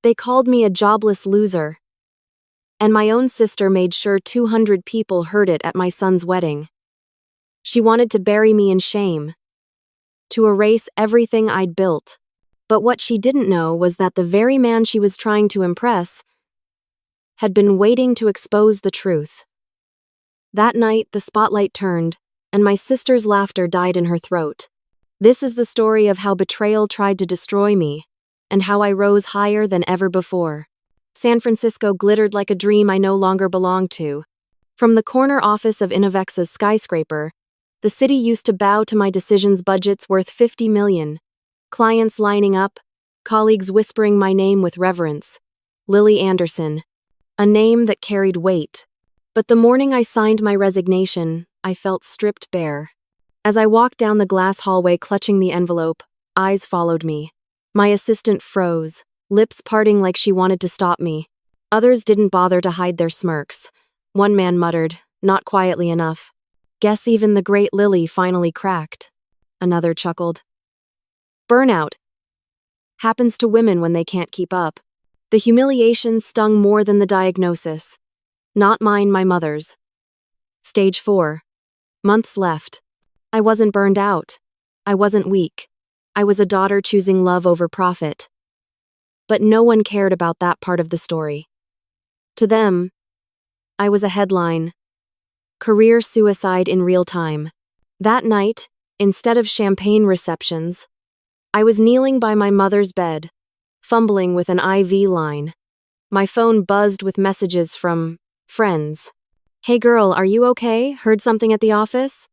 They called me a jobless loser. And my own sister made sure 200 people heard it at my son's wedding. She wanted to bury me in shame, to erase everything I'd built. But what she didn't know was that the very man she was trying to impress had been waiting to expose the truth. That night, the spotlight turned, and my sister's laughter died in her throat. This is the story of how betrayal tried to destroy me, and how I rose higher than ever before. San Francisco glittered like a dream I no longer belonged to. From the corner office of Innovex's skyscraper, the city used to bow to my decisions budgets worth $50 million. Clients lining up, colleagues whispering my name with reverence. Lily Anderson. A name that carried weight. But the morning I signed my resignation, I felt stripped bare. As I walked down the glass hallway clutching the envelope, eyes followed me. My assistant froze, lips parting like she wanted to stop me. Others didn't bother to hide their smirks. One man muttered, not quietly enough. Guess even the great Lily finally cracked. Another chuckled. Burnout happens to women when they can't keep up. The humiliation stung more than the diagnosis. Not mine, my mother's. Stage 4. Months left. I wasn't burned out. I wasn't weak. I was a daughter choosing love over profit. But no one cared about that part of the story. To them, I was a headline. Career suicide in real time. That night, instead of champagne receptions, I was kneeling by my mother's bed, fumbling with an IV line. My phone buzzed with messages from friends. Hey girl, are you okay? Heard something at the office?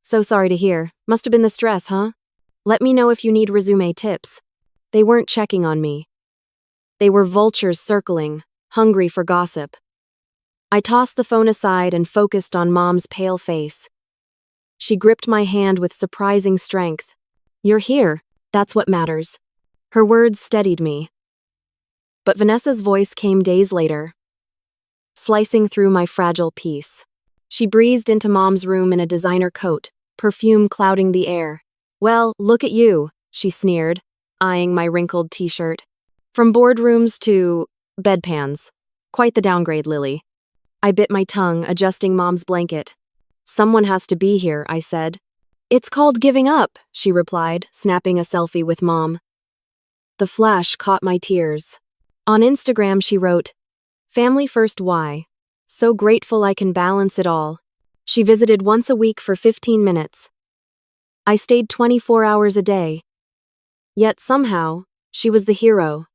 So sorry to hear. Must have been the stress, huh? Let me know if you need resume tips. They weren't checking on me. They were vultures circling, hungry for gossip. I tossed the phone aside and focused on Mom's pale face. She gripped my hand with surprising strength. You're here. That's what matters. Her words steadied me. But Vanessa's voice came days later, slicing through my fragile peace. She breezed into Mom's room in a designer coat, perfume clouding the air. Well, look at you, she sneered, eyeing my wrinkled t-shirt. From boardrooms to bedpans. Quite the downgrade, Lily. I bit my tongue, adjusting Mom's blanket. Someone has to be here, I said. It's called giving up, she replied, snapping a selfie with Mom. The flash caught my tears. On Instagram she wrote, Family first why? So grateful I can balance it all. She visited once a week for 15 minutes. I stayed 24 hours a day. Yet somehow, she was the hero.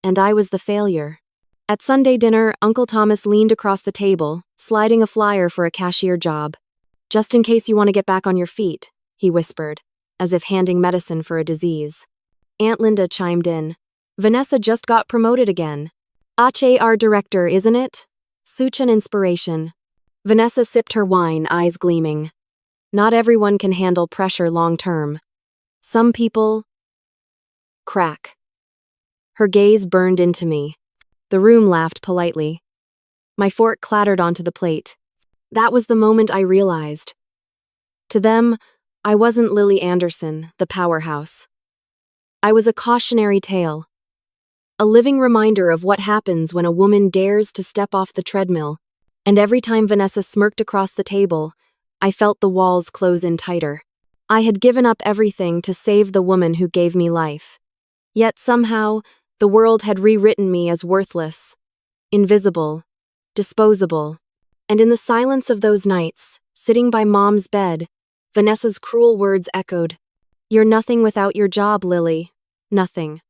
And I was the failure. At Sunday dinner, Uncle Thomas leaned across the table, sliding a flyer for a cashier job. Just in case you want to get back on your feet, he whispered, as if handing medicine for a disease. Aunt Linda chimed in. Vanessa just got promoted again. HR director, isn't it? Such an inspiration. Vanessa sipped her wine, eyes gleaming. Not everyone can handle pressure long-term. Some people crack. Her gaze burned into me. The room laughed politely. My fork clattered onto the plate. That was the moment I realized. To them, I wasn't Lily Anderson, the powerhouse. I was a cautionary tale. A living reminder of what happens when a woman dares to step off the treadmill. And every time Vanessa smirked across the table, I felt the walls close in tighter. I had given up everything to save the woman who gave me life. Yet somehow, the world had rewritten me as worthless, invisible, disposable. And in the silence of those nights, sitting by Mom's bed, Vanessa's cruel words echoed. You're nothing without your job, Lily. Nothing.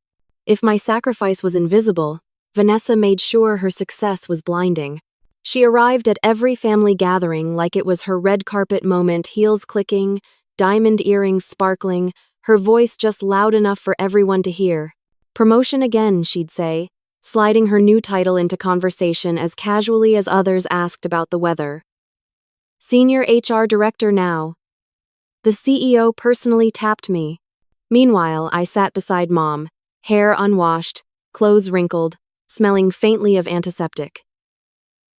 If my sacrifice was invisible, Vanessa made sure her success was blinding. She arrived at every family gathering like it was her red carpet moment, heels clicking, diamond earrings sparkling, her voice just loud enough for everyone to hear. Promotion again, she'd say, sliding her new title into conversation as casually as others asked about the weather. Senior HR director now. The CEO personally tapped me. Meanwhile, I sat beside Mom, hair unwashed, clothes wrinkled, smelling faintly of antiseptic.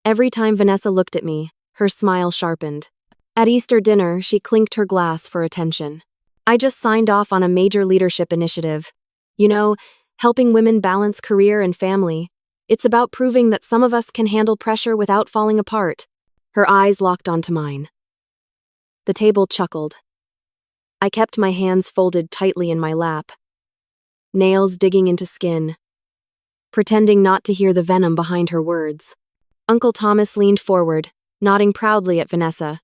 Every time Vanessa looked at me, her smile sharpened. At Easter dinner, she clinked her glass for attention. I just signed off on a major leadership initiative. You know, helping women balance career and family. It's about proving that some of us can handle pressure without falling apart. Her eyes locked onto mine. The table chuckled. I kept my hands folded tightly in my lap, nails digging into skin, pretending not to hear the venom behind her words. Uncle Thomas leaned forward, nodding proudly at Vanessa.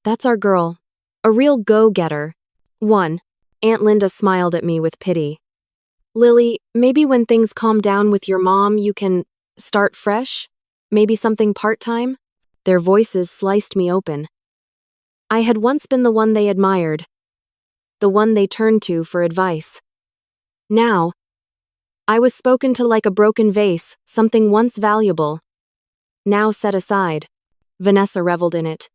That's our girl. A real go-getter. One. Aunt Linda smiled at me with pity. Lily, maybe when things calm down with your mom, you can start fresh? Maybe something part-time? Their voices sliced me open. I had once been the one they admired, the one they turned to for advice. Now, I was spoken to like a broken vase, something once valuable, now set aside. Vanessa reveled in it.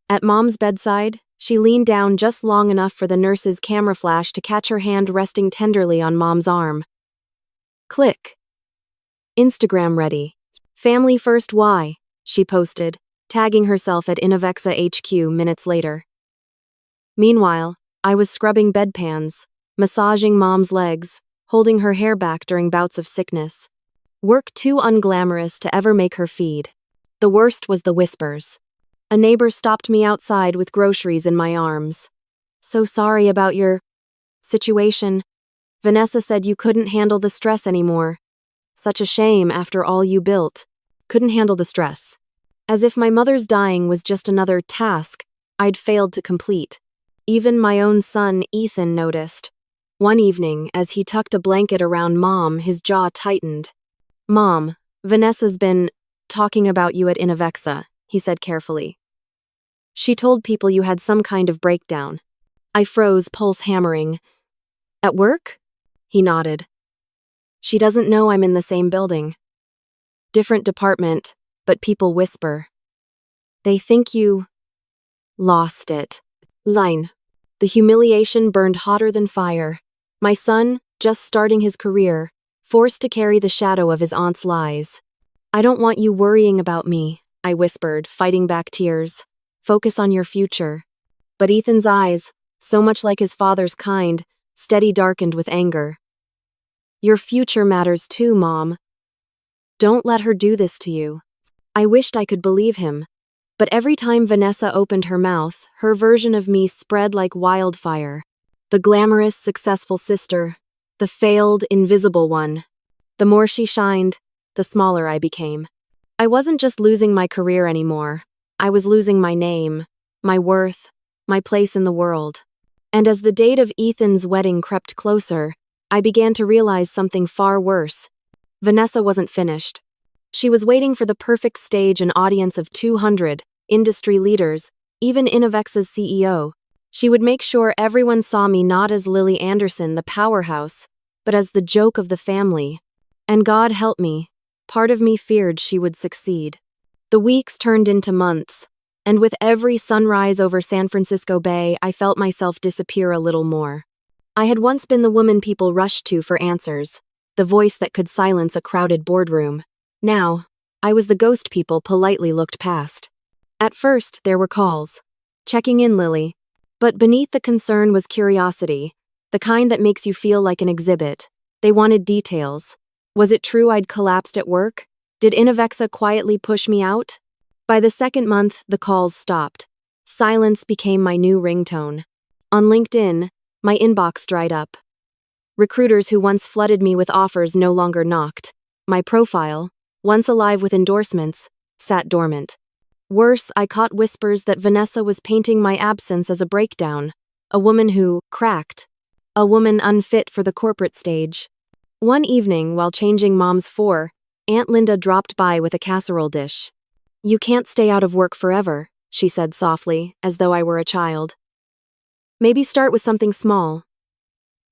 At Mom's bedside, she leaned down just long enough for the nurse's camera flash to catch her hand resting tenderly on Mom's arm. Click. Instagram ready. Family first why, she posted, tagging herself at Innovexa HQ minutes later. Meanwhile, I was scrubbing bedpans, massaging Mom's legs, holding her hair back during bouts of sickness. Work too unglamorous to ever make her feed. The worst was the whispers. A neighbor stopped me outside with groceries in my arms. So sorry about your situation. Vanessa said you couldn't handle the stress anymore. Such a shame after all you built. Couldn't handle the stress. As if my mother's dying was just another task I'd failed to complete. Even my own son, Ethan, noticed. One evening, as he tucked a blanket around Mom, his jaw tightened. Mom, Vanessa's been talking about you at Innovexa, he said carefully. She told people you had some kind of breakdown. I froze, pulse hammering. At work? He nodded. She doesn't know I'm in the same building. Different department, but people whisper. They think you lost it. Line. The humiliation burned hotter than fire. My son, just starting his career, forced to carry the shadow of his aunt's lies. I don't want you worrying about me, I whispered, fighting back tears. Focus on your future. But Ethan's eyes, so much like his father's kind, steady darkened with anger. Your future matters too, Mom. Don't let her do this to you. I wished I could believe him. But every time Vanessa opened her mouth, her version of me spread like wildfire. The glamorous, successful sister. The failed, invisible one. The more she shined, the smaller I became. I wasn't just losing my career anymore. I was losing my name, my worth, my place in the world. And as the date of Ethan's wedding crept closer, I began to realize something far worse. Vanessa wasn't finished. She was waiting for the perfect stage and audience of 200 industry leaders, even Innovexa's CEO. She would make sure everyone saw me not as Lily Anderson, the powerhouse, but as the joke of the family. And God help me, part of me feared she would succeed. The weeks turned into months, and with every sunrise over San Francisco Bay, I felt myself disappear a little more. I had once been the woman people rushed to for answers, the voice that could silence a crowded boardroom. Now, I was the ghost people politely looked past. At first, there were calls. Checking in, Lily. But beneath the concern was curiosity, the kind that makes you feel like an exhibit. They wanted details. Was it true I'd collapsed at work? Did Innovexa quietly push me out? By the second month, the calls stopped. Silence became my new ringtone. On LinkedIn, my inbox dried up. Recruiters who once flooded me with offers no longer knocked. My profile, once alive with endorsements, sat dormant. Worse, I caught whispers that Vanessa was painting my absence as a breakdown, a woman who cracked, a woman unfit for the corporate stage. One evening, while changing Mom's four, Aunt Linda dropped by with a casserole dish. You can't stay out of work forever, she said softly, as though I were a child. Maybe start with something small.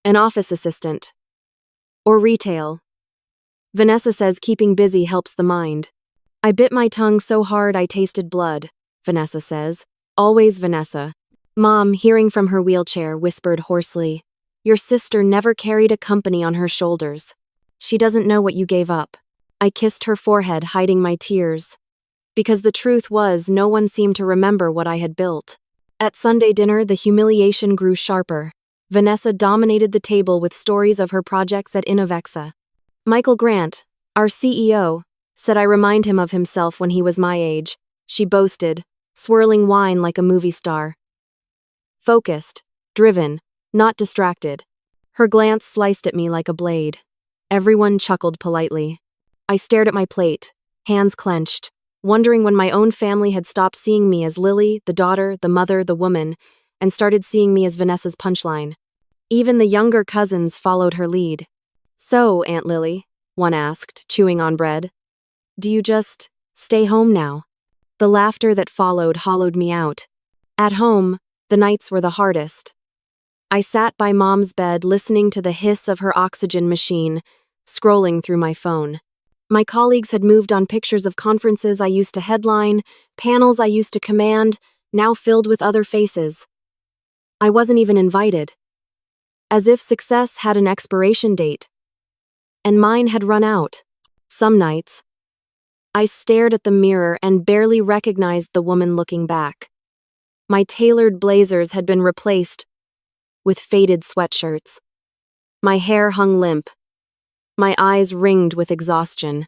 An office assistant. Or retail. Vanessa says keeping busy helps the mind. I bit my tongue so hard I tasted blood, Vanessa says. Always Vanessa. Mom, hearing from her wheelchair, whispered hoarsely, your sister never carried a company on her shoulders. She doesn't know what you gave up. I kissed her forehead, hiding my tears. Because the truth was, no one seemed to remember what I had built. At Sunday dinner, the humiliation grew sharper. Vanessa dominated the table with stories of her projects at Innovexa. Michael Grant, our CEO, said I remind him of himself when he was my age, she boasted, swirling wine like a movie star. Focused, driven, not distracted. Her glance sliced at me like a blade. Everyone chuckled politely. I stared at my plate, hands clenched, wondering when my own family had stopped seeing me as Lily, the daughter, the mother, the woman, and started seeing me as Vanessa's punchline. Even the younger cousins followed her lead. So, Aunt Lily, one asked, chewing on bread, do you just stay home now? The laughter that followed hollowed me out. At home, the nights were the hardest. I sat by Mom's bed listening to the hiss of her oxygen machine, scrolling through my phone. My colleagues had moved on pictures of conferences I used to headline, panels I used to command, now filled with other faces. I wasn't even invited. As if success had an expiration date. And mine had run out. Some nights, I stared at the mirror and barely recognized the woman looking back. My tailored blazers had been replaced with faded sweatshirts. My hair hung limp. My eyes ringed with exhaustion.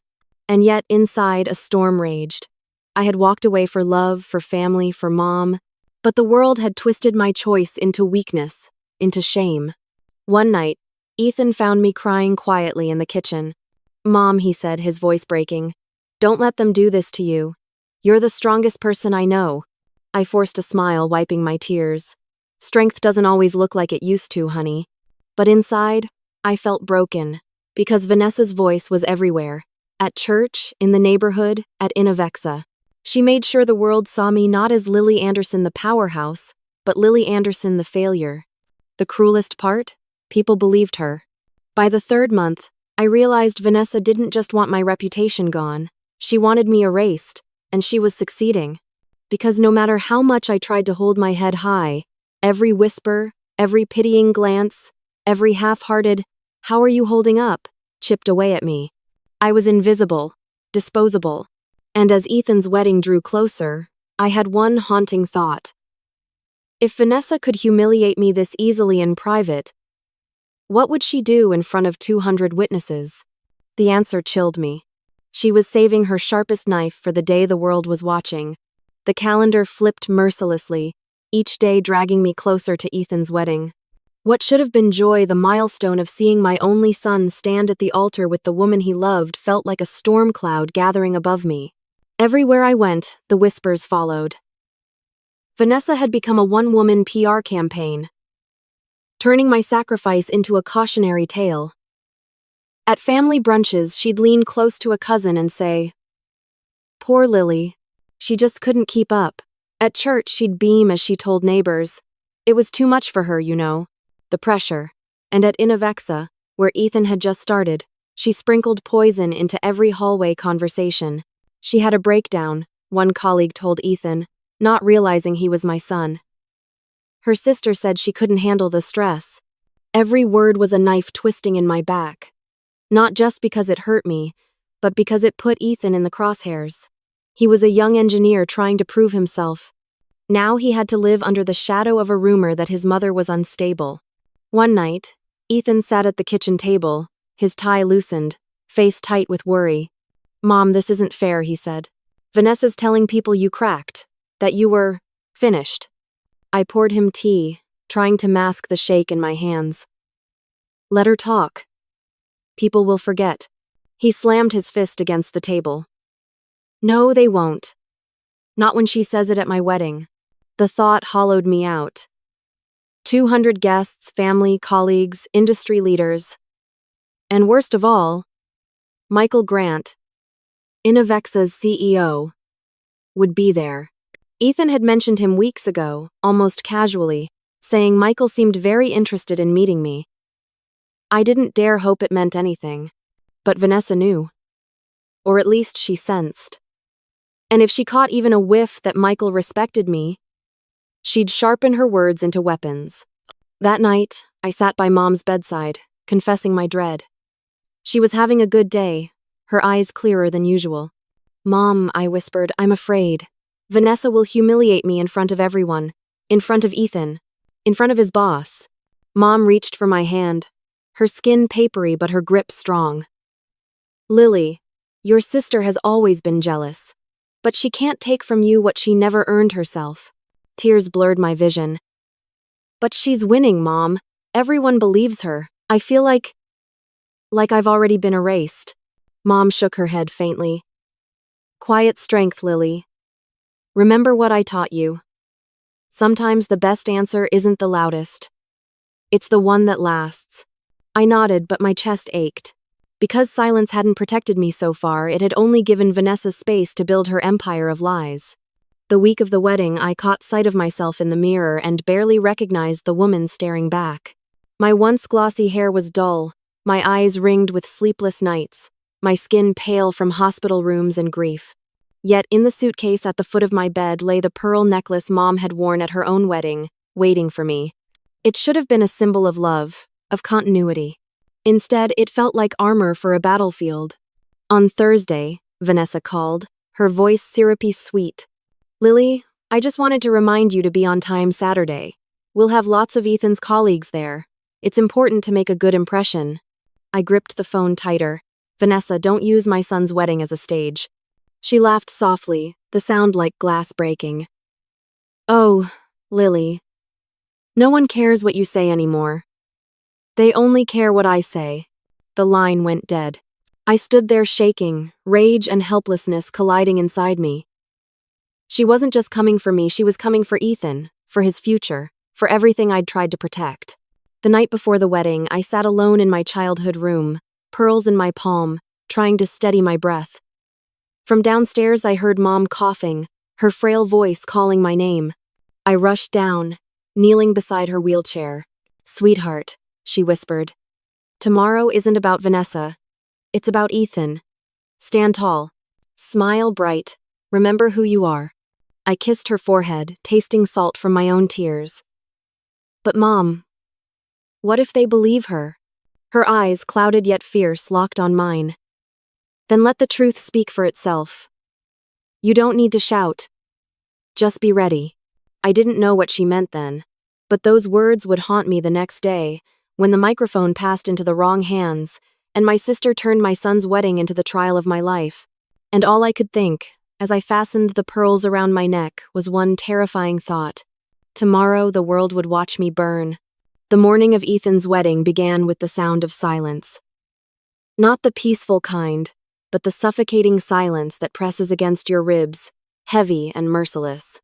And yet inside a storm raged. I had walked away for love, for family, for Mom, but the world had twisted my choice into weakness, into shame. One night, Ethan found me crying quietly in the kitchen. Mom, he said, his voice breaking, don't let them do this to you. You're the strongest person I know. I forced a smile, wiping my tears. Strength doesn't always look like it used to, honey. But inside, I felt broken, because Vanessa's voice was everywhere. At church, in the neighborhood, at Innovexa. She made sure the world saw me not as Lily Anderson the powerhouse, but Lily Anderson the failure. The cruelest part? People believed her. By the third month, I realized Vanessa didn't just want my reputation gone. She wanted me erased, and she was succeeding. Because no matter how much I tried to hold my head high, every whisper, every pitying glance, every half-hearted, "How are you holding up?" chipped away at me. I was invisible, disposable. And as Ethan's wedding drew closer, I had one haunting thought. If Vanessa could humiliate me this easily in private, what would she do in front of 200 witnesses? The answer chilled me. She was saving her sharpest knife for the day the world was watching. The calendar flipped mercilessly, each day dragging me closer to Ethan's wedding. What should have been joy, the milestone of seeing my only son stand at the altar with the woman he loved, felt like a storm cloud gathering above me. Everywhere I went, the whispers followed. Vanessa had become a one-woman PR campaign, turning my sacrifice into a cautionary tale. At family brunches, she'd lean close to a cousin and say, "Poor Lily. She just couldn't keep up." At church, she'd beam as she told neighbors. It was too much for her, you know. The pressure. And at Innovexa, where Ethan had just started, she sprinkled poison into every hallway conversation. She had a breakdown, one colleague told Ethan, not realizing he was my son. Her sister said she couldn't handle the stress. Every word was a knife twisting in my back. Not just because it hurt me, but because it put Ethan in the crosshairs. He was a young engineer trying to prove himself. Now he had to live under the shadow of a rumor that his mother was unstable. One night, Ethan sat at the kitchen table, his tie loosened, face tight with worry. "Mom, this isn't fair," he said. "Vanessa's telling people you cracked, that you were finished." I poured him tea, trying to mask the shake in my hands. "Let her talk. People will forget." He slammed his fist against the table. "No, they won't. Not when she says it at my wedding." The thought hollowed me out. 200 guests, family, colleagues, industry leaders. And worst of all, Michael Grant, Innovexa's CEO, would be there. Ethan had mentioned him weeks ago, almost casually, saying Michael seemed very interested in meeting me. I didn't dare hope it meant anything. But Vanessa knew. Or at least she sensed. And if she caught even a whiff that Michael respected me, she'd sharpen her words into weapons. That night, I sat by Mom's bedside, confessing my dread. She was having a good day, her eyes clearer than usual. "Mom," I whispered, "I'm afraid. Vanessa will humiliate me in front of everyone. In front of Ethan. In front of his boss." Mom reached for my hand, her skin papery but her grip strong. Lily, your sister has always been jealous. But she can't take from you what she never earned herself. Tears blurred my vision. But she's winning, Mom. Everyone believes her. I feel like I've already been erased. Mom shook her head faintly. Quiet strength, Lily. Remember what I taught you. Sometimes the best answer isn't the loudest. It's the one that lasts. I nodded, but my chest ached. Because silence hadn't protected me so far, it had only given Vanessa space to build her empire of lies. The week of the wedding, I caught sight of myself in the mirror and barely recognized the woman staring back. My once glossy hair was dull, my eyes ringed with sleepless nights, my skin pale from hospital rooms and grief. Yet in the suitcase at the foot of my bed lay the pearl necklace Mom had worn at her own wedding, waiting for me. It should have been a symbol of love, of continuity. Instead, it felt like armor for a battlefield. On Thursday, Vanessa called, her voice syrupy sweet. Lily, I just wanted to remind you to be on time Saturday. We'll have lots of Ethan's colleagues there. It's important to make a good impression. I gripped the phone tighter. Vanessa, don't use my son's wedding as a stage. She laughed softly, the sound like glass breaking. Oh, Lily. No one cares what you say anymore. They only care what I say. The line went dead. I stood there shaking, rage and helplessness colliding inside me. She wasn't just coming for me, she was coming for Ethan, for his future, for everything I'd tried to protect. The night before the wedding, I sat alone in my childhood room, pearls in my palm, trying to steady my breath. From downstairs, I heard Mom coughing, her frail voice calling my name. I rushed down, kneeling beside her wheelchair. Sweetheart, she whispered. Tomorrow isn't about Vanessa. It's about Ethan. Stand tall. Smile bright. Remember who you are. I kissed her forehead, tasting salt from my own tears. But Mom, what if they believe her? Her eyes, clouded yet fierce, locked on mine. Then let the truth speak for itself. You don't need to shout. Just be ready. I didn't know what she meant then, but those words would haunt me the next day, when the microphone passed into the wrong hands, and my sister turned my son's wedding into the trial of my life. And all I could think, as I fastened the pearls around my neck, was one terrifying thought. Tomorrow the world would watch me burn. The morning of Ethan's wedding began with the sound of silence. Not the peaceful kind, but the suffocating silence that presses against your ribs, heavy and merciless.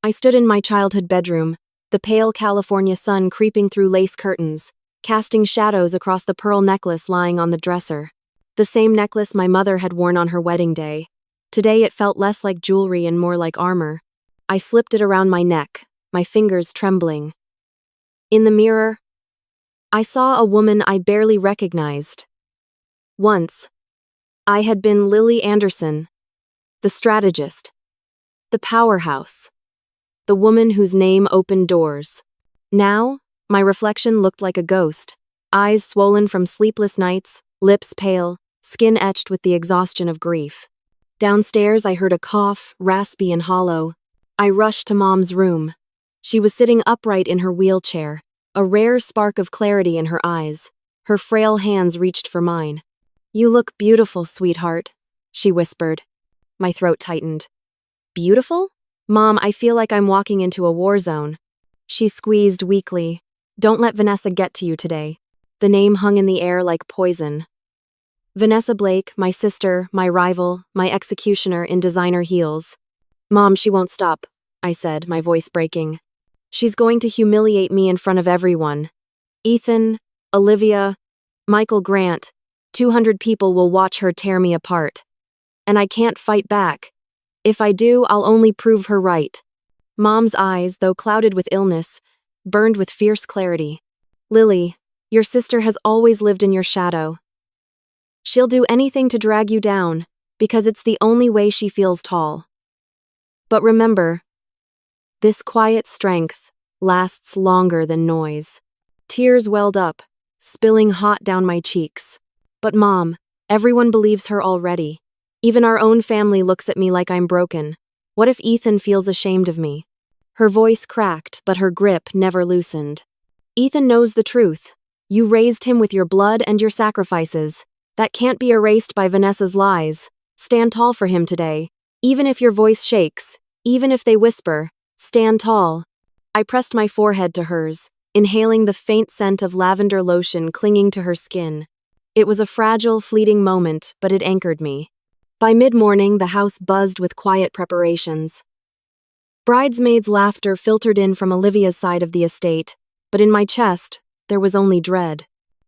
I stood in my childhood bedroom, the pale California sun creeping through lace curtains, casting shadows across the pearl necklace lying on the dresser. The same necklace my mother had worn on her wedding day. Today it felt less like jewelry and more like armor. I slipped it around my neck, my fingers trembling. In the mirror, I saw a woman I barely recognized. Once, I had been Lily Anderson, the strategist, the powerhouse, the woman whose name opened doors. Now, my reflection looked like a ghost, eyes swollen from sleepless nights, lips pale, skin etched with the exhaustion of grief. Downstairs, I heard a cough, raspy and hollow. I rushed to Mom's room. She was sitting upright in her wheelchair, a rare spark of clarity in her eyes. Her frail hands reached for mine. You look beautiful, sweetheart, she whispered. My throat tightened. Beautiful? Mom, I feel like I'm walking into a war zone. She squeezed weakly. Don't let Vanessa get to you today. The name hung in the air like poison. Vanessa Blake, my sister, my rival, my executioner in designer heels. Mom, she won't stop, I said, my voice breaking. She's going to humiliate me in front of everyone. Ethan, Olivia, Michael Grant, 200 people will watch her tear me apart. And I can't fight back. If I do, I'll only prove her right. Mom's eyes, though clouded with illness, burned with fierce clarity. Lily, your sister has always lived in your shadow. She'll do anything to drag you down, because it's the only way she feels tall. But remember, this quiet strength lasts longer than noise. Tears welled up, spilling hot down my cheeks. But Mom, everyone believes her already. Even our own family looks at me like I'm broken. What if Ethan feels ashamed of me? Her voice cracked, but her grip never loosened. Ethan knows the truth. You raised him with your blood and your sacrifices. That can't be erased by Vanessa's lies. Stand tall for him today. Even if your voice shakes, even if they whisper, stand tall. I pressed my forehead to hers, inhaling the faint scent of lavender lotion clinging to her skin. It was a fragile, fleeting moment, but it anchored me. By mid-morning, the house buzzed with quiet preparations. Bridesmaids' laughter filtered in from Olivia's side of the estate, but in my chest, there was only dread.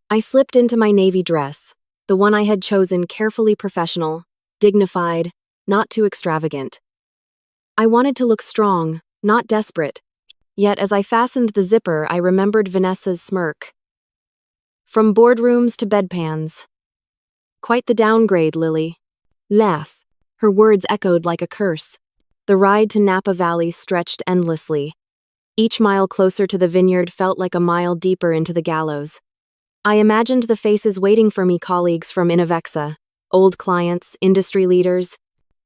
I slipped into my navy dress, the one I had chosen carefully professional, dignified, not too extravagant. I wanted to look strong, not desperate. Yet as I fastened the zipper, I remembered Vanessa's smirk. From boardrooms to bedpans. Quite the downgrade, Lily. Laugh. Her words echoed like a curse. The ride to Napa Valley stretched endlessly. Each mile closer to the vineyard felt like a mile deeper into the gallows. I imagined the faces waiting for me, colleagues from Innovexa, old clients, industry leaders.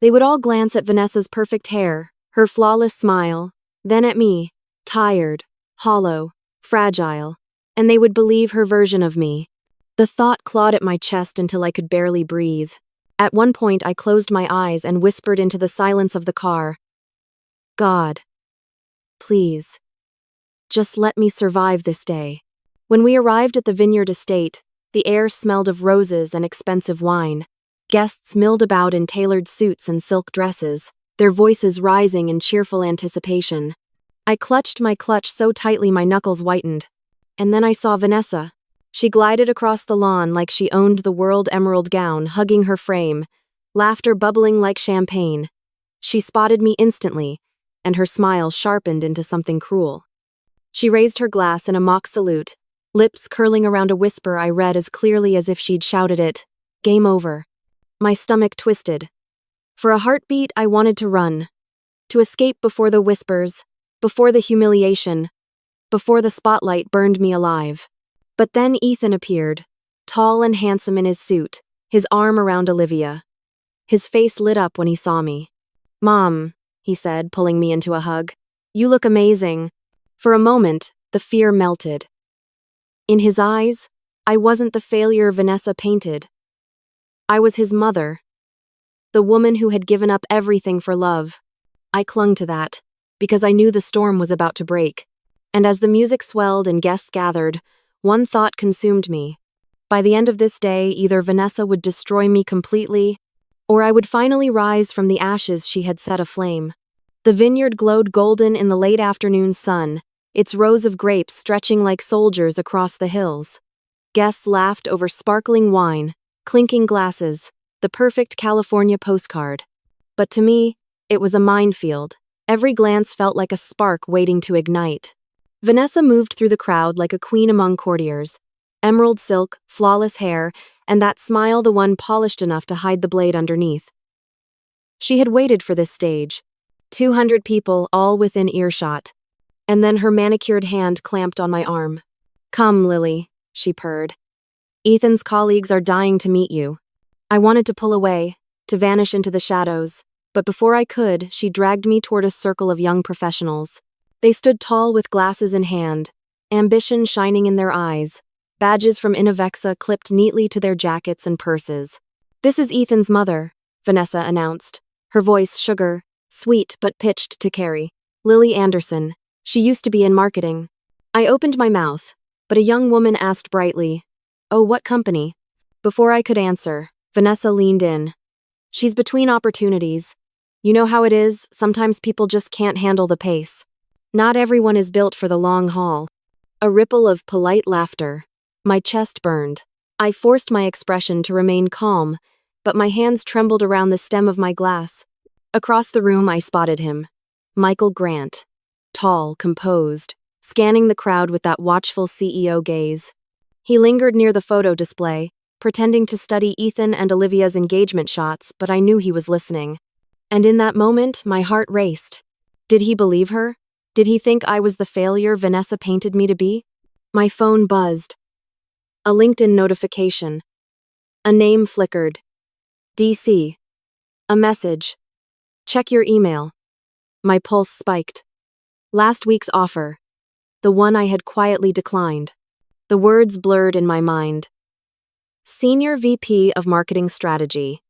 They would all glance at Vanessa's perfect hair, her flawless smile, then at me, tired, hollow, fragile, and they would believe her version of me. The thought clawed at my chest until I could barely breathe. At one point, I closed my eyes and whispered into the silence of the car, God, please, just let me survive this day. When we arrived at the vineyard estate, the air smelled of roses and expensive wine. Guests milled about in tailored suits and silk dresses, their voices rising in cheerful anticipation. I clutched my clutch so tightly my knuckles whitened. And then I saw Vanessa. She glided across the lawn like she owned the world emerald gown, hugging her frame, laughter bubbling like champagne. She spotted me instantly, and her smile sharpened into something cruel. She raised her glass in a mock salute, lips curling around a whisper I read as clearly as if she'd shouted it, "Game over." My stomach twisted. For a heartbeat, I wanted to run. To escape before the whispers, before the humiliation, before the spotlight burned me alive. But then Ethan appeared, tall and handsome in his suit, his arm around Olivia. His face lit up when he saw me. "Mom," he said, pulling me into a hug. "You look amazing." For a moment, the fear melted. In his eyes, I wasn't the failure Vanessa painted. I was his mother. The woman who had given up everything for love. I clung to that, because I knew the storm was about to break. And as the music swelled and guests gathered, one thought consumed me. By the end of this day, either Vanessa would destroy me completely, or I would finally rise from the ashes she had set aflame. The vineyard glowed golden in the late afternoon sun, its rows of grapes stretching like soldiers across the hills. Guests laughed over sparkling wine, clinking glasses, the perfect California postcard. But to me, it was a minefield. Every glance felt like a spark waiting to ignite. Vanessa moved through the crowd like a queen among courtiers. Emerald silk, flawless hair, and that smile, the one polished enough to hide the blade underneath. She had waited for this stage. 200 people, all within earshot. And then her manicured hand clamped on my arm. "Come, Lily," she purred. "Ethan's colleagues are dying to meet you." I wanted to pull away, to vanish into the shadows, but before I could, she dragged me toward a circle of young professionals. They stood tall with glasses in hand, ambition shining in their eyes, badges from Innovexa clipped neatly to their jackets and purses. "This is Ethan's mother," Vanessa announced, her voice sugar, sweet but pitched to carry. "Lily Anderson. She used to be in marketing." I opened my mouth, but a young woman asked brightly, "Oh, what company?" Before I could answer, Vanessa leaned in. "She's between opportunities. You know how it is, sometimes people just can't handle the pace. Not everyone is built for the long haul." A ripple of polite laughter. My chest burned. I forced my expression to remain calm, but my hands trembled around the stem of my glass. Across the room, I spotted him. Michael Grant. Tall, composed, scanning the crowd with that watchful CEO gaze. He lingered near the photo display, pretending to study Ethan and Olivia's engagement shots, but I knew he was listening. And in that moment, my heart raced. Did he believe her? Did he think I was the failure Vanessa painted me to be? My phone buzzed. A LinkedIn notification. A name flickered. DC. A message. Check your email. My pulse spiked. Last week's offer. the one I had quietly declined. The words blurred in my mind. Senior VP of Marketing Strategy.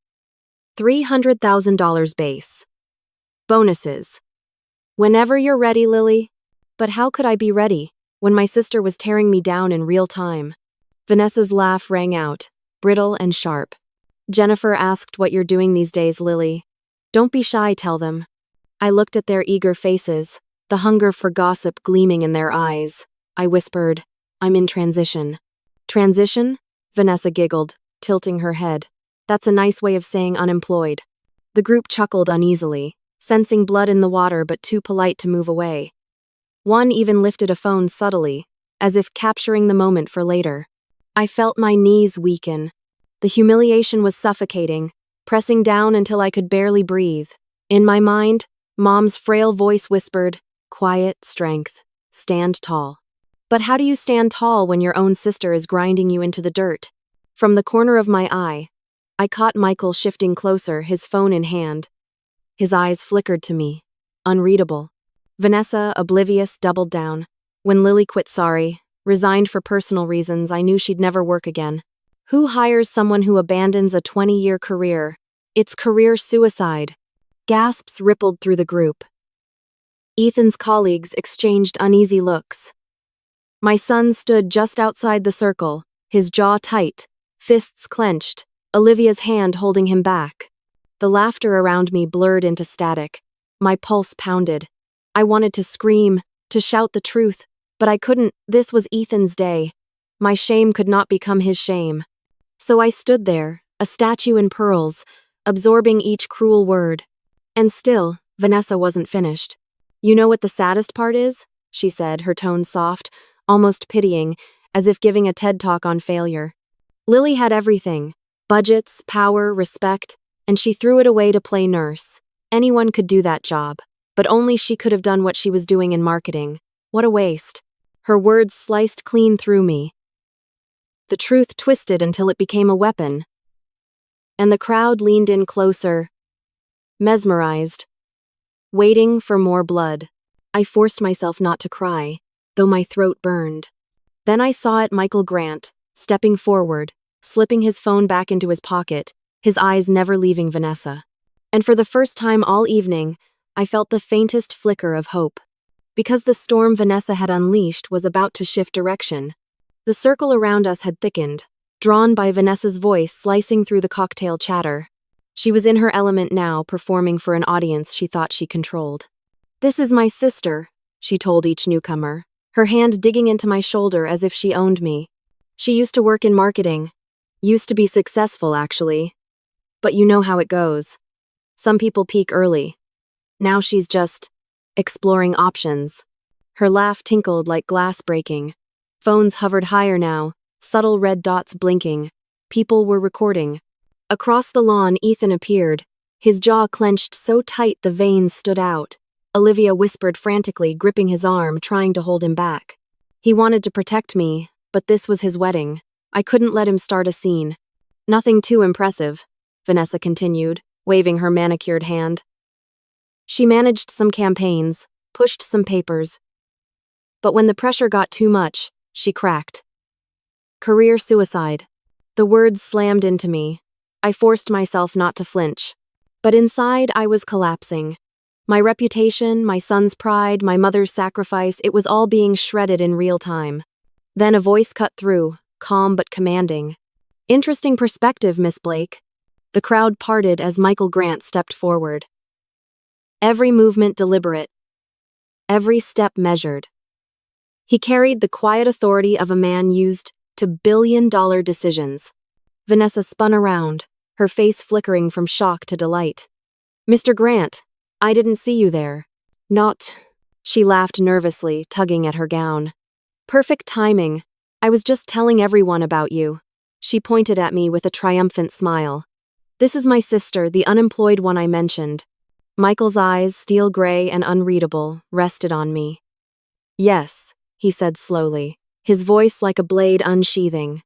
$300,000 base. Bonuses. Whenever you're ready, Lily. But how could I be ready when my sister was tearing me down in real time? Vanessa's laugh rang out, brittle and sharp. Jennifer asked what you're doing these days, Lily. Don't be shy, tell them. I looked at their eager faces, the hunger for gossip gleaming in their eyes. I whispered, I'm in transition. Transition? Vanessa giggled, tilting her head. That's a nice way of saying unemployed. The group chuckled uneasily, sensing blood in the water but too polite to move away. One even lifted a phone subtly, as if capturing the moment for later. I felt my knees weaken. The humiliation was suffocating, pressing down until I could barely breathe. In my mind, Mom's frail voice whispered, quiet strength, stand tall. But how do you stand tall when your own sister is grinding you into the dirt? From the corner of my eye, I caught Michael shifting closer, his phone in hand. His eyes flickered to me, unreadable. Vanessa, oblivious, doubled down. When Lily quit sorry, resigned for personal reasons, I knew she'd never work again. Who hires someone who abandons a 20-year career? It's career suicide. Gasps rippled through the group. Ethan's colleagues exchanged uneasy looks. My son stood just outside the circle, his jaw tight, fists clenched, Olivia's hand holding him back. The laughter around me blurred into static. My pulse pounded. I wanted to scream, to shout the truth, but I couldn't. This was Ethan's day. My shame could not become his shame. So I stood there, a statue in pearls, absorbing each cruel word. And still, Vanessa wasn't finished. You know what the saddest part is? She said, her tone soft, almost pitying, as if giving a TED talk on failure. Lily had everything. Budgets, power, respect, and she threw it away to play nurse. Anyone could do that job, but only she could have done what she was doing in marketing. What a waste. Her words sliced clean through me. The truth twisted until it became a weapon. And the crowd leaned in closer, mesmerized, waiting for more blood. I forced myself not to cry, though my throat burned. Then I saw it Michael Grant, stepping forward, slipping his phone back into his pocket, his eyes never leaving Vanessa. And for the first time all evening, I felt the faintest flicker of hope. Because the storm Vanessa had unleashed was about to shift direction. The circle around us had thickened, drawn by Vanessa's voice slicing through the cocktail chatter. She was in her element now, performing for an audience she thought she controlled. This is my sister, she told each newcomer, her hand digging into my shoulder as if she owned me. She used to work in marketing. Used to be successful, actually. But you know how it goes. Some people peak early. Now she's just exploring options. Her laugh tinkled like glass breaking. Phones hovered higher now, subtle red dots blinking. People were recording. Across the lawn, Ethan appeared, his jaw clenched so tight the veins stood out. Olivia whispered frantically, gripping his arm, trying to hold him back. He wanted to protect me, but this was his wedding. I couldn't let him start a scene. Nothing too impressive, Vanessa continued, waving her manicured hand. She managed some campaigns, pushed some papers. But when the pressure got too much, she cracked. Career suicide. The words slammed into me. I forced myself not to flinch. But inside, I was collapsing. My reputation, my son's pride, my mother's sacrifice, it was all being shredded in real time. Then a voice cut through, calm but commanding. Interesting perspective, Miss Blake. The crowd parted as Michael Grant stepped forward. Every movement deliberate. Every step measured. He carried the quiet authority of a man used to billion-dollar decisions. Vanessa spun around, her face flickering from shock to delight. Mr. Grant, I didn't see you there. Not. She laughed nervously, tugging at her gown. Perfect timing. I was just telling everyone about you. She pointed at me with a triumphant smile. This is my sister, the unemployed one I mentioned. Michael's eyes, steel gray and unreadable, rested on me. Yes, he said slowly, his voice like a blade unsheathing.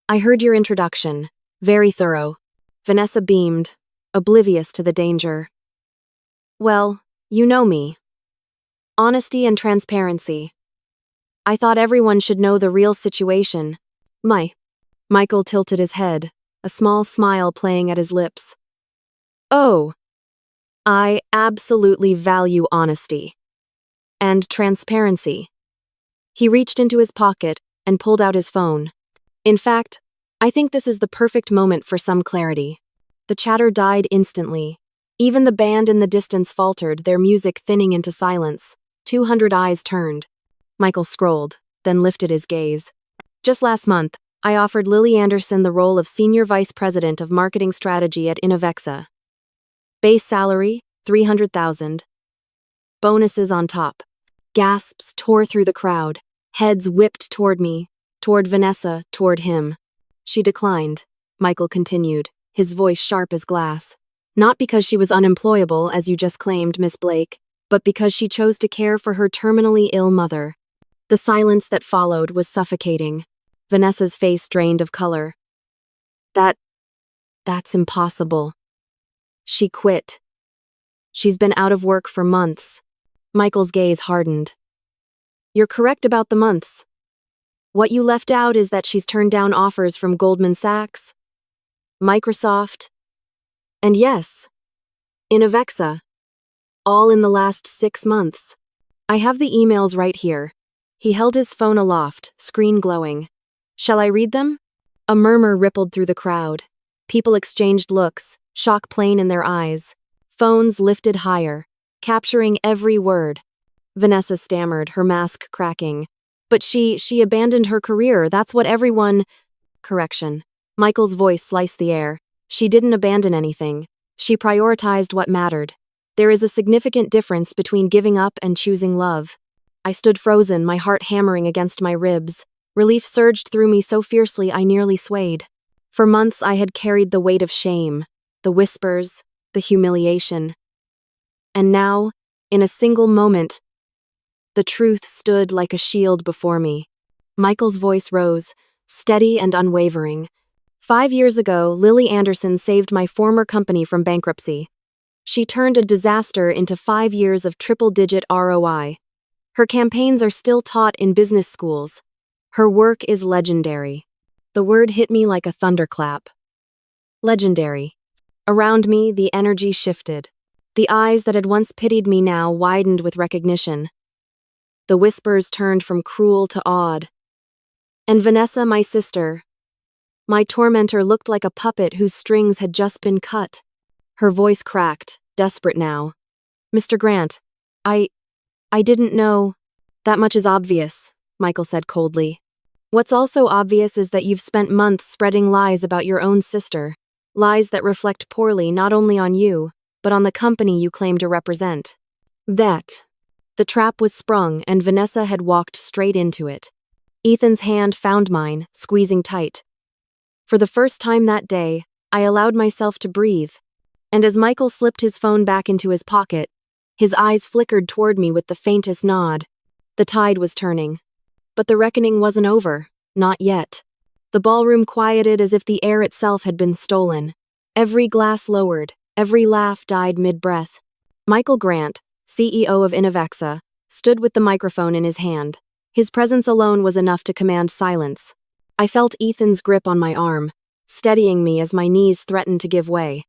I heard your introduction. Very thorough. Vanessa beamed, oblivious to the danger. Well, you know me. Honesty and transparency. I thought everyone should know the real situation. Michael tilted his head, a small smile playing at his lips. Oh, I absolutely value honesty. And transparency. He reached into his pocket and pulled out his phone. In fact, I think this is the perfect moment for some clarity. The chatter died instantly. Even the band in the distance faltered, their music thinning into silence. 200 eyes turned. Michael scrolled, then lifted his gaze. Just last month, I offered Lily Anderson the role of Senior Vice President of Marketing Strategy at Innovexa. Base salary, $300,000. Bonuses on top. Gasps tore through the crowd. Heads whipped toward me, toward Vanessa, toward him. She declined, Michael continued, his voice sharp as glass. Not because she was unemployable, as you just claimed, Miss Blake, but because she chose to care for her terminally ill mother. The silence that followed was suffocating. Vanessa's face drained of color. That's impossible. She quit. She's been out of work for months. Michael's gaze hardened. You're correct about the months. What you left out is that she's turned down offers from Goldman Sachs, Microsoft, and yes, Innovexa. All in the last 6 months. I have the emails right here. He held his phone aloft, screen glowing. Shall I read them? A murmur rippled through the crowd. People exchanged looks, shock plain in their eyes. Phones lifted higher, capturing every word. Vanessa stammered, her mask cracking. But she abandoned her career, that's what everyone… Correction. Michael's voice sliced the air. She didn't abandon anything. She prioritized what mattered. There is a significant difference between giving up and choosing love. I stood frozen, my heart hammering against my ribs. Relief surged through me so fiercely I nearly swayed. For months I had carried the weight of shame, the whispers, the humiliation. And now, in a single moment, the truth stood like a shield before me. Michael's voice rose, steady and unwavering. 5 years ago, Lily Anderson saved my former company from bankruptcy. She turned a disaster into 5 years of triple-digit ROI. Her campaigns are still taught in business schools. Her work is legendary. The word hit me like a thunderclap. Legendary. Around me, the energy shifted. The eyes that had once pitied me now widened with recognition. The whispers turned from cruel to awed. And Vanessa, my sister, my tormentor, looked like a puppet whose strings had just been cut. Her voice cracked, desperate now. Mr. Grant, I didn't know. That much is obvious, Michael said coldly. What's also obvious is that you've spent months spreading lies about your own sister. Lies that reflect poorly not only on you, but on the company you claim to represent. The trap was sprung, and Vanessa had walked straight into it. Ethan's hand found mine, squeezing tight. For the first time that day, I allowed myself to breathe. And as Michael slipped his phone back into his pocket, his eyes flickered toward me with the faintest nod. The tide was turning. But the reckoning wasn't over. Not yet. The ballroom quieted as if the air itself had been stolen. Every glass lowered. Every laugh died mid-breath. Michael Grant, CEO of Innovexa, stood with the microphone in his hand. His presence alone was enough to command silence. I felt Ethan's grip on my arm, steadying me as my knees threatened to give way.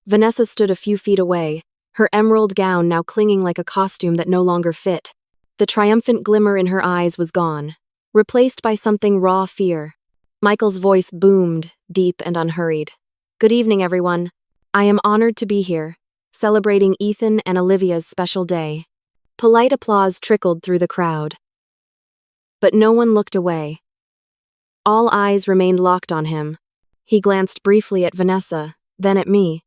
Vanessa stood a few feet away, her emerald gown now clinging like a costume that no longer fit. The triumphant glimmer in her eyes was gone, replaced by something raw fear. Michael's voice boomed, deep and unhurried. Good evening, everyone. I am honored to be here, celebrating Ethan and Olivia's special day. Polite applause trickled through the crowd. But no one looked away. All eyes remained locked on him. He glanced briefly at Vanessa, then at me.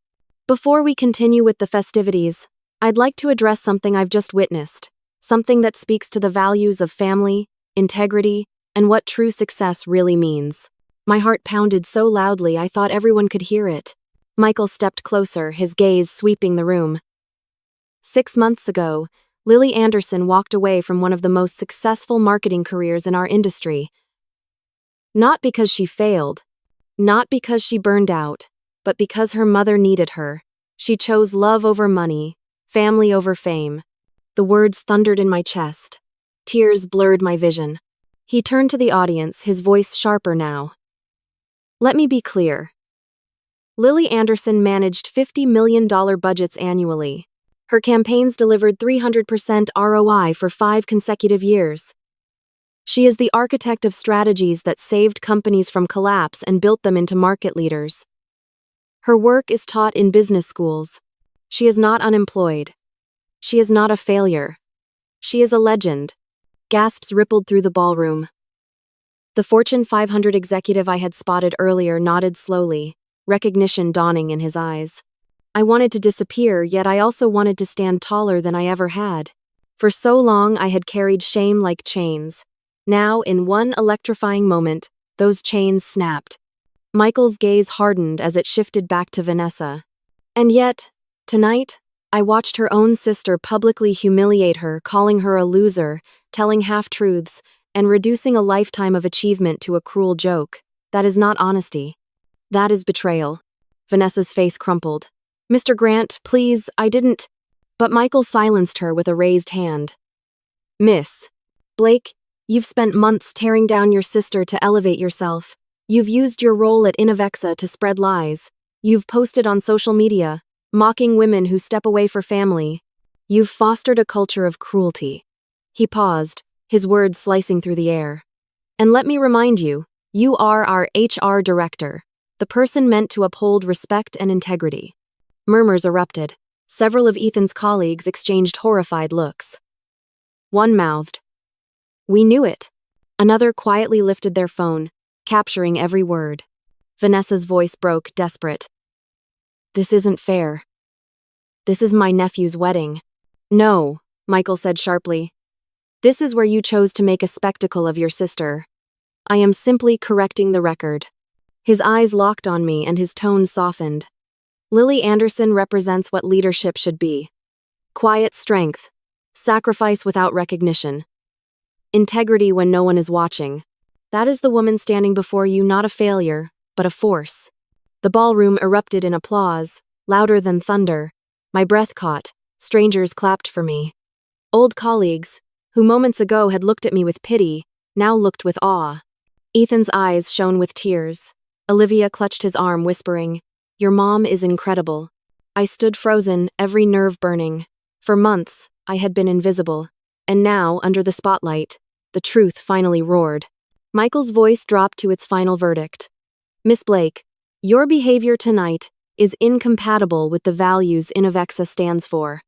Before we continue with the festivities, I'd like to address something I've just witnessed, something that speaks to the values of family, integrity, and what true success really means. My heart pounded so loudly I thought everyone could hear it. Michael stepped closer, his gaze sweeping the room. 6 months ago, Lily Anderson walked away from one of the most successful marketing careers in our industry. Not because she failed, not because she burned out, but because her mother needed her. She chose love over money, family over fame. The words thundered in my chest. Tears blurred my vision. He turned to the audience, his voice sharper now. Let me be clear. Lily Anderson managed $50 million budgets annually. Her campaigns delivered 300% ROI for 5 consecutive years. She is the architect of strategies that saved companies from collapse and built them into market leaders. Her work is taught in business schools. She is not unemployed. She is not a failure. She is a legend. Gasps rippled through the ballroom. The Fortune 500 executive I had spotted earlier nodded slowly, recognition dawning in his eyes. I wanted to disappear, yet I also wanted to stand taller than I ever had. For so long I had carried shame like chains. Now, in one electrifying moment, those chains snapped. Michael's gaze hardened as it shifted back to Vanessa. And yet, tonight, I watched her own sister publicly humiliate her, calling her a loser, telling half-truths, and reducing a lifetime of achievement to a cruel joke. That is not honesty. That is betrayal. Vanessa's face crumpled. Mr. Grant, please, I didn't. But Michael silenced her with a raised hand. Miss Blake, you've spent months tearing down your sister to elevate yourself. You've used your role at Innovexa to spread lies. You've posted on social media, mocking women who step away for family. You've fostered a culture of cruelty. He paused, his words slicing through the air. And let me remind you, you are our HR director, the person meant to uphold respect and integrity. Murmurs erupted. Several of Ethan's colleagues exchanged horrified looks. One mouthed, "We knew it." Another quietly lifted their phone, capturing every word. Vanessa's voice broke, desperate. "This isn't fair. This is my nephew's wedding." "No," Michael said sharply. "This is where you chose to make a spectacle of your sister. I am simply correcting the record." His eyes locked on me and his tone softened. Lily Anderson represents what leadership should be. Quiet strength, sacrifice without recognition, integrity when no one is watching. That is the woman standing before you, not a failure, but a force. The ballroom erupted in applause, louder than thunder. My breath caught. Strangers clapped for me. Old colleagues, who moments ago had looked at me with pity, now looked with awe. Ethan's eyes shone with tears. Olivia clutched his arm, whispering, "Your mom is incredible." I stood frozen, every nerve burning. For months, I had been invisible. And now, under the spotlight, the truth finally roared. Michael's voice dropped to its final verdict. "Miss Blake, your behavior tonight is incompatible with the values Innovexa stands for.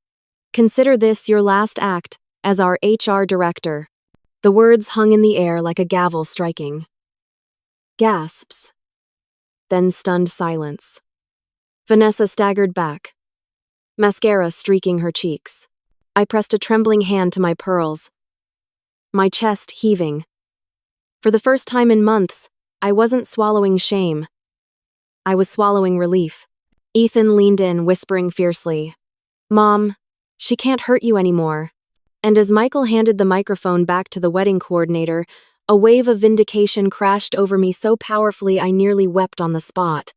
Consider this your last act as our HR director." The words hung in the air like a gavel striking. Gasps. Then stunned silence. Vanessa staggered back, mascara streaking her cheeks. I pressed a trembling hand to my pearls, my chest heaving. For the first time in months, I wasn't swallowing shame. I was swallowing relief. Ethan leaned in, whispering fiercely, "Mom, she can't hurt you anymore." And as Michael handed the microphone back to the wedding coordinator, a wave of vindication crashed over me so powerfully I nearly wept on the spot.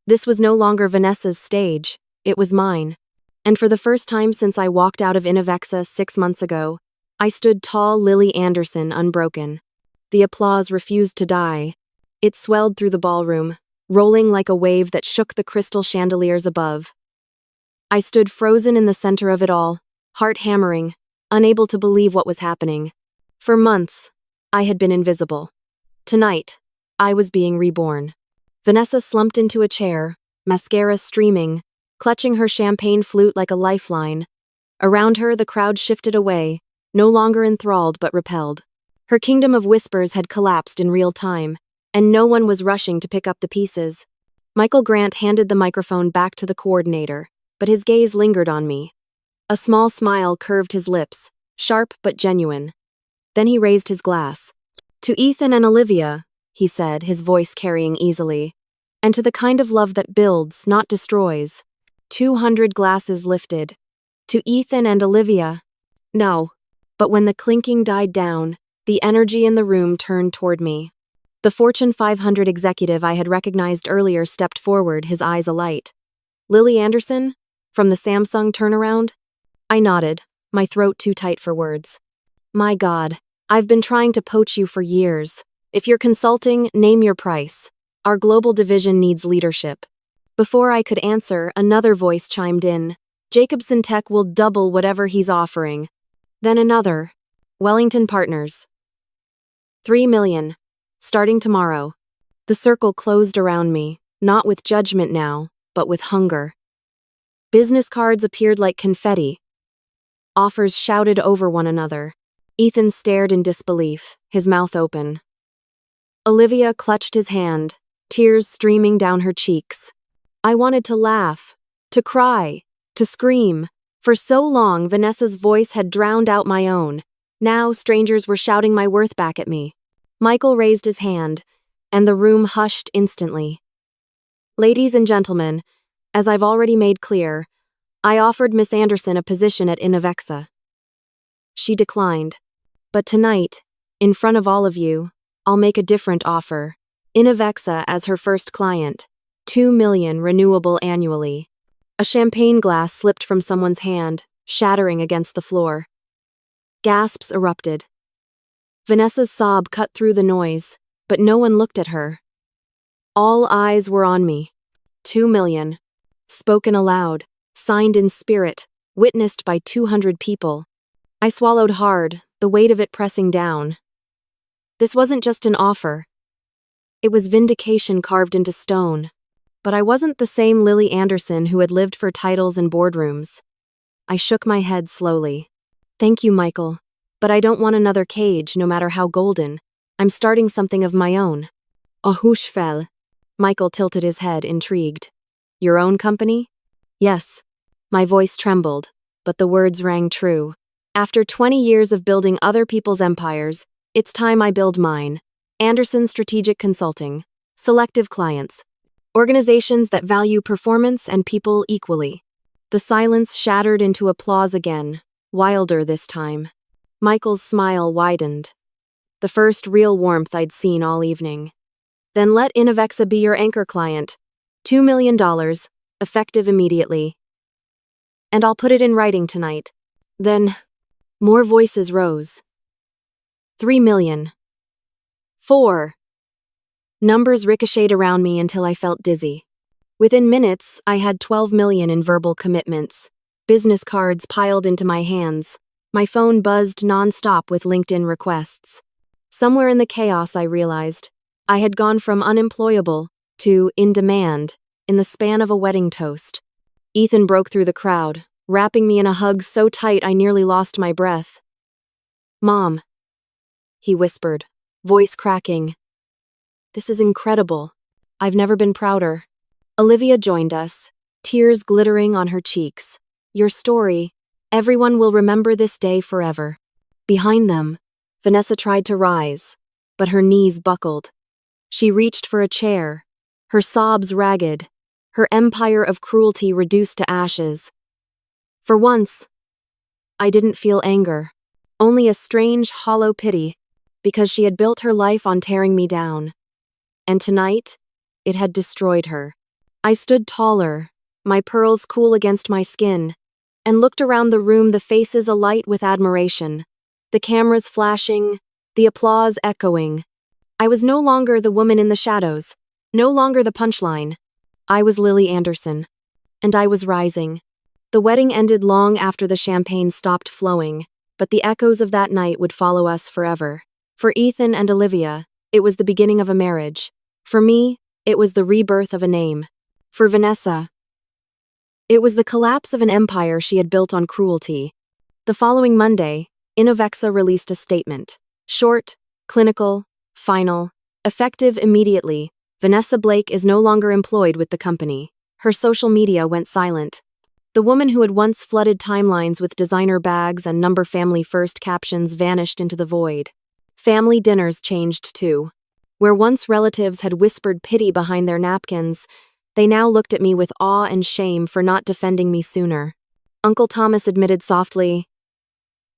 This was no longer Vanessa's stage, it was mine. And for the first time since I walked out of Innovexa 6 months ago, I stood tall Lily Anderson, unbroken. The applause refused to die. It swelled through the ballroom, rolling like a wave that shook the crystal chandeliers above. I stood frozen in the center of it all, heart hammering, unable to believe what was happening. For months, I had been invisible. Tonight, I was being reborn. Vanessa slumped into a chair, mascara streaming, clutching her champagne flute like a lifeline. Around her, the crowd shifted away, no longer enthralled but repelled. Her kingdom of whispers had collapsed in real time, and no one was rushing to pick up the pieces. Michael Grant handed the microphone back to the coordinator, but his gaze lingered on me. A small smile curved his lips, sharp but genuine. Then he raised his glass. "To Ethan and Olivia," he said, his voice carrying easily, "and to the kind of love that builds, not destroys." 200 glasses lifted. To Ethan and Olivia. No. But when the clinking died down, the energy in the room turned toward me. The Fortune 500 executive I had recognized earlier stepped forward, his eyes alight. "Lily Anderson? From the Samsung turnaround?" I nodded, my throat too tight for words. My God, I've been trying to poach you for years. If you're consulting, name your price. Our global division needs leadership. Before I could answer, another voice chimed in. Jacobson Tech will double whatever he's offering. Then another. Wellington Partners. 3 million. Starting tomorrow. The circle closed around me, not with judgment now, but with hunger. Business cards appeared like confetti. Offers shouted over one another. Ethan stared in disbelief, his mouth open. Olivia clutched his hand, tears streaming down her cheeks. I wanted to laugh, to cry, to scream. For so long, Vanessa's voice had drowned out my own. Now strangers were shouting my worth back at me. Michael raised his hand, and the room hushed instantly. Ladies and gentlemen, as I've already made clear, I offered Miss Anderson a position at Innovexa. She declined. But tonight, in front of all of you, I'll make a different offer. Innovexa as her first client. 2 million renewable annually. A champagne glass slipped from someone's hand, shattering against the floor. Gasps erupted. Vanessa's sob cut through the noise, but no one looked at her. All eyes were on me. 2 million. Spoken aloud, signed in spirit, witnessed by 200 people. I swallowed hard, the weight of it pressing down. This wasn't just an offer. It was vindication carved into stone. But I wasn't the same Lily Anderson who had lived for titles and boardrooms. I shook my head slowly. Thank you, Michael. But I don't want another cage, no matter how golden. I'm starting something of my own. Hushfell. Michael tilted his head, intrigued. Your own company? Yes. My voice trembled, but the words rang true. After 20 years of building other people's empires, it's time I build mine. Anderson Strategic Consulting. Selective clients. Organizations that value performance and people equally. The silence shattered into applause again, wilder this time. Michael's smile widened. The first real warmth I'd seen all evening. Then let Innovexa be your anchor client. $2 million, effective immediately. And I'll put it in writing tonight. Then, more voices rose. 3 million. 4. Numbers ricocheted around me until I felt dizzy. Within minutes, I had 12 million in verbal commitments. Business cards piled into my hands. My phone buzzed nonstop with LinkedIn requests. Somewhere in the chaos, I realized I had gone from unemployable to in demand in the span of a wedding toast. Ethan broke through the crowd, wrapping me in a hug so tight I nearly lost my breath. Mom, he whispered, voice cracking. This is incredible. I've never been prouder. Olivia joined us, tears glittering on her cheeks. Your story, everyone will remember this day forever. Behind them, Vanessa tried to rise, but her knees buckled. She reached for a chair, her sobs ragged, her empire of cruelty reduced to ashes. For once, I didn't feel anger, only a strange, hollow pity, because she had built her life on tearing me down. And tonight, it had destroyed her. I stood taller, my pearls cool against my skin, and looked around the room, the faces alight with admiration, the cameras flashing, the applause echoing. I was no longer the woman in the shadows, no longer the punchline. I was Lily Anderson, and I was rising. The wedding ended long after the champagne stopped flowing, but the echoes of that night would follow us forever. For Ethan and Olivia, it was the beginning of a marriage. For me, it was the rebirth of a name. For Vanessa, it was the collapse of an empire she had built on cruelty. The following Monday, Innovexa released a statement. Short, clinical, final, effective immediately. Vanessa Blake is no longer employed with the company. Her social media went silent. The woman who had once flooded timelines with designer bags and number family first captions vanished into the void. Family dinners changed too. Where once relatives had whispered pity behind their napkins, they now looked at me with awe and shame for not defending me sooner. Uncle Thomas admitted softly,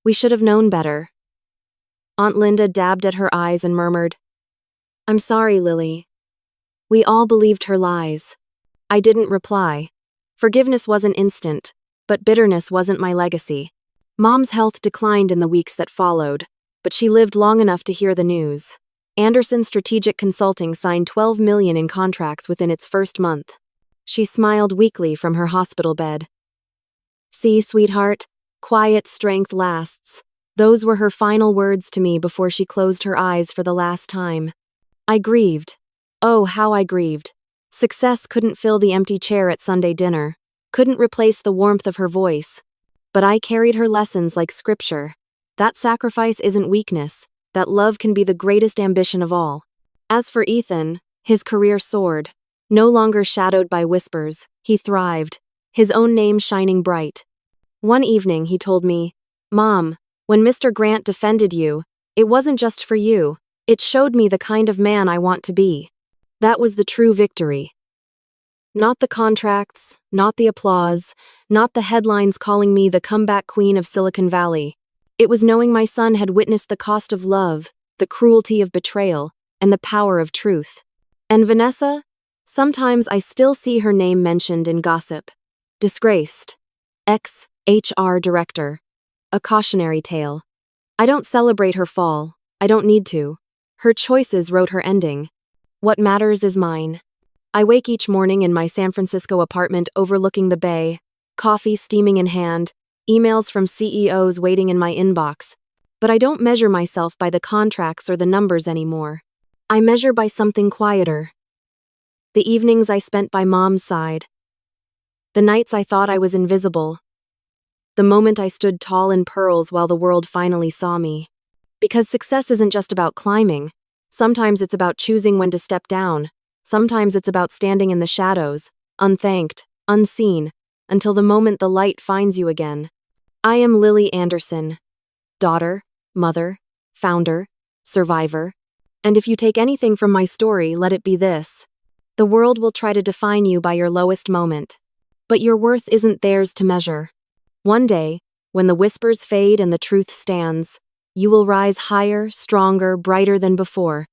"We should have known better." Aunt Linda dabbed at her eyes and murmured, "I'm sorry, Lily." We all believed her lies. I didn't reply. Forgiveness wasn't instant, but bitterness wasn't my legacy. Mom's health declined in the weeks that followed, but she lived long enough to hear the news. Anderson Strategic Consulting signed $12 million in contracts within its first month. She smiled weakly from her hospital bed. "See, sweetheart, quiet strength lasts." Those were her final words to me before she closed her eyes for the last time. I grieved. Oh, how I grieved. Success couldn't fill the empty chair at Sunday dinner, couldn't replace the warmth of her voice. But I carried her lessons like scripture. That sacrifice isn't weakness, that love can be the greatest ambition of all. As for Ethan, his career soared. No longer shadowed by whispers, he thrived, his own name shining bright. One evening he told me, "Mom, when Mr. Grant defended you, it wasn't just for you, it showed me the kind of man I want to be." That was the true victory. Not the contracts, not the applause, not the headlines calling me the comeback queen of Silicon Valley. It was knowing my son had witnessed the cost of love, the cruelty of betrayal, and the power of truth. And Vanessa? Sometimes I still see her name mentioned in gossip. Disgraced. Ex-HR director. A cautionary tale. I don't celebrate her fall. I don't need to. Her choices wrote her ending. What matters is mine. I wake each morning in my San Francisco apartment overlooking the bay, coffee steaming in hand, emails from CEOs waiting in my inbox. But I don't measure myself by the contracts or the numbers anymore. I measure by something quieter. The evenings I spent by Mom's side. The nights I thought I was invisible. The moment I stood tall in pearls while the world finally saw me. Because success isn't just about climbing. Sometimes it's about choosing when to step down. Sometimes it's about standing in the shadows, unthanked, unseen, until the moment the light finds you again. I am Lily Anderson. Daughter, mother, founder, survivor. And if you take anything from my story, let it be this. The world will try to define you by your lowest moment. But your worth isn't theirs to measure. One day, when the whispers fade and the truth stands, you will rise higher, stronger, brighter than before.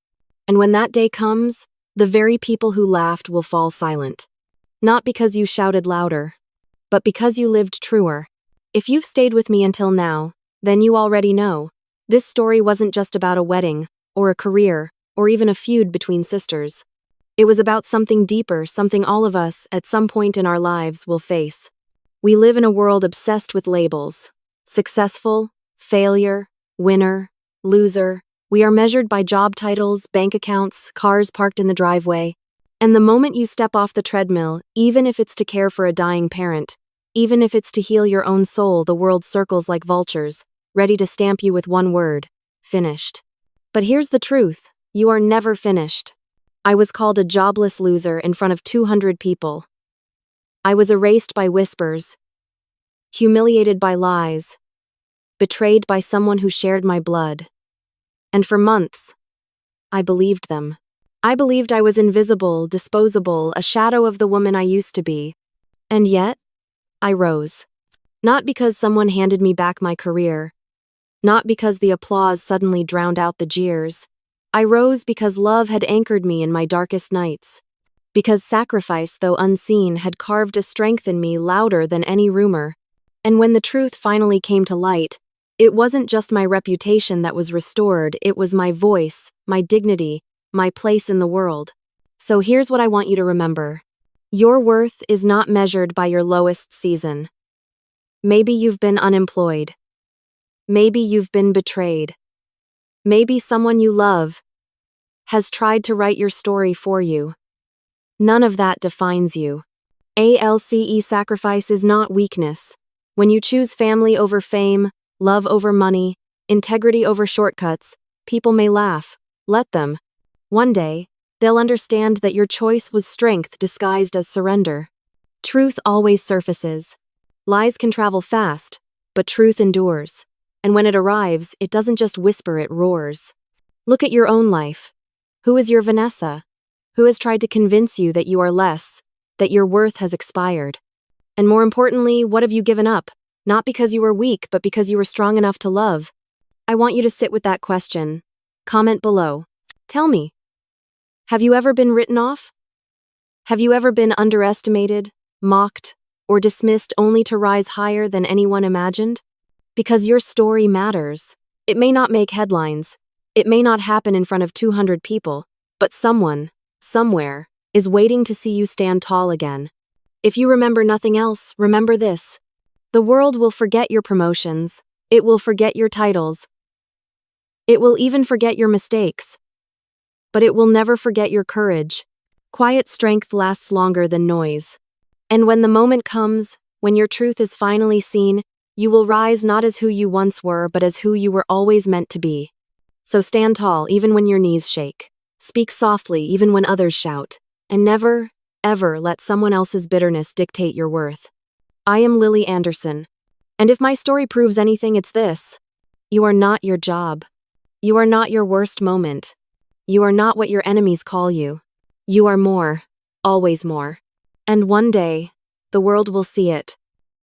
And when that day comes, the very people who laughed will fall silent. Not because you shouted louder, but because you lived truer. If you've stayed with me until now, then you already know. This story wasn't just about a wedding, or a career, or even a feud between sisters. It was about something deeper, something all of us, at some point in our lives, will face. We live in a world obsessed with labels. Successful, failure, winner, loser. We are measured by job titles, bank accounts, cars parked in the driveway. And the moment you step off the treadmill, even if it's to care for a dying parent, even if it's to heal your own soul, the world circles like vultures, ready to stamp you with one word: finished. But here's the truth: you are never finished. I was called a jobless loser in front of 200 people. I was erased by whispers, humiliated by lies, betrayed by someone who shared my blood. And for months, I believed them. I believed I was invisible, disposable, a shadow of the woman I used to be. And yet, I rose. Not because someone handed me back my career. Not because the applause suddenly drowned out the jeers. I rose because love had anchored me in my darkest nights. Because sacrifice, though unseen, had carved a strength in me louder than any rumor. And when the truth finally came to light, it wasn't just my reputation that was restored, it was my voice, my dignity, my place in the world. So here's what I want you to remember. Your worth is not measured by your lowest season. Maybe you've been unemployed. Maybe you've been betrayed. Maybe someone you love has tried to write your story for you. None of that defines you. ALCE sacrifice is not weakness. When you choose family over fame, love over money, integrity over shortcuts, people may laugh. Let them. One day, they'll understand that your choice was strength disguised as surrender. Truth always surfaces. Lies can travel fast, but truth endures. And when it arrives, it doesn't just whisper, it roars. Look at your own life. Who is your Vanessa? Who has tried to convince you that you are less, that your worth has expired? And more importantly, what have you given up? Not because you were weak, but because you were strong enough to love. I want you to sit with that question. Comment below. Tell me, have you ever been written off? Have you ever been underestimated, mocked, or dismissed only to rise higher than anyone imagined? Because your story matters. It may not make headlines. It may not happen in front of 200 people, but someone, somewhere, is waiting to see you stand tall again. If you remember nothing else, remember this. The world will forget your promotions. It will forget your titles. It will even forget your mistakes. But it will never forget your courage. Quiet strength lasts longer than noise. And when the moment comes, when your truth is finally seen, you will rise not as who you once were, but as who you were always meant to be. So stand tall even when your knees shake. Speak softly even when others shout. And never, ever let someone else's bitterness dictate your worth. I am Lily Anderson. And if my story proves anything, it's this. You are not your job. You are not your worst moment. You are not what your enemies call you. You are more, always more. And one day, the world will see it.